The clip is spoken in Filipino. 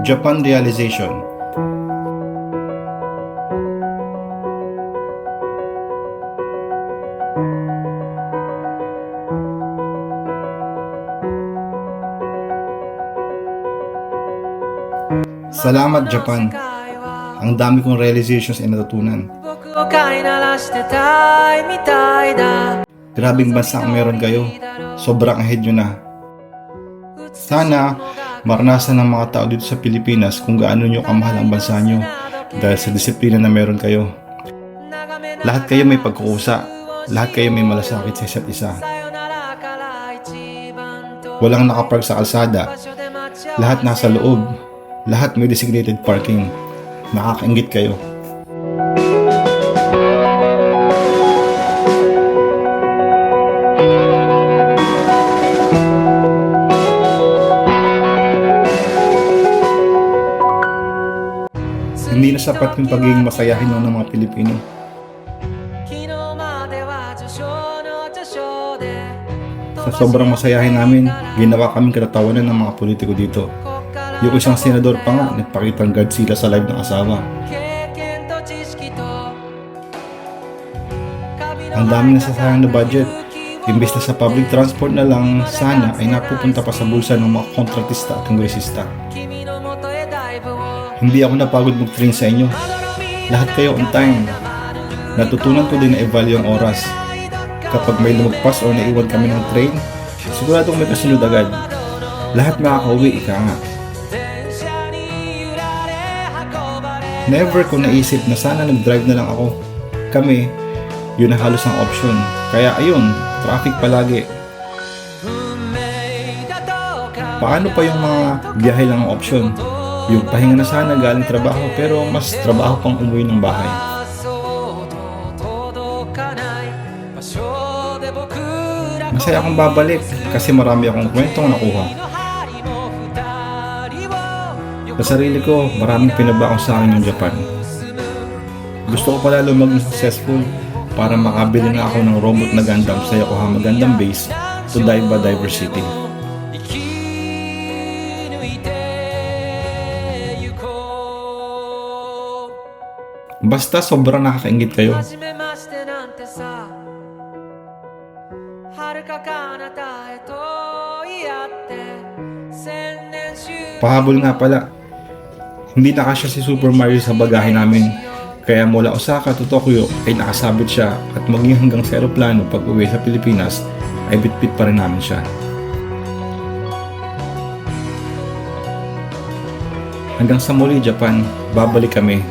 Japan Realization. Salamat Japan. Ang dami kong realizations ay natutunan. Grabing bansa ang meron kayo. Sobrang ahead nyo na. Sana maranasan ng mga tao dito sa Pilipinas kung gaano nyo kamahal ang bansa nyo dahil sa disiplina na meron kayo. Lahat kayo may pagkukusa. Lahat kayo may malasakit sa isa't isa. Walang nakapark sa kalsada. Lahat nasa loob. Lahat may designated parking. Nakakaingit kayo. Hindi na sapat yung pagiging masayahin ng mga Pilipino. Sa sobrang masayahin namin, ginawa kaming katatawanan ng mga politiko dito. Yung isang senador pa nga, nagpakitang Godzilla sa live ng asawa. Ang dami nasasayang na budget. Imbes na sa public transport na lang, sana ay napupunta pa sa bulsa ng mga kontratista at kongresista. Hindi ako napagod mag-train sa inyo. Lahat kayo on time. Natutunan ko din na i-value ang oras. Kapag may lumagpas o naiwan kami ng train, siguradong may kasunod agad. Lahat makakauwi, ika nga. Never ko naisip na sana nag-drive na lang ako. Kami, yun na halos ang option. Kaya ayun, traffic palagi. Paano pa yung mga biyahe lang ang option? Yung pahinga na sana galing trabaho pero mas trabaho pang umuwi ng bahay. Masaya akong babalik kasi marami akong kwentong nakuha. Sa sarili ko, maraming pinabakong sa akin yung Japan. Gusto ko pala maging successful para makabili na ako ng robot na Gundam sa Yokohama Gundam Base to Daiba Diversity. Basta sobrang nakakaingit kayo. Pahabol nga pala. Hindi nakasya si Super Mario sa bagahe namin. Kaya mula Osaka to Tokyo ay nakasabit siya at maging hanggang sa aeroplano pag uwi sa Pilipinas ay bitbit pa rin namin siya. Hanggang sa muli Japan, babalik kami.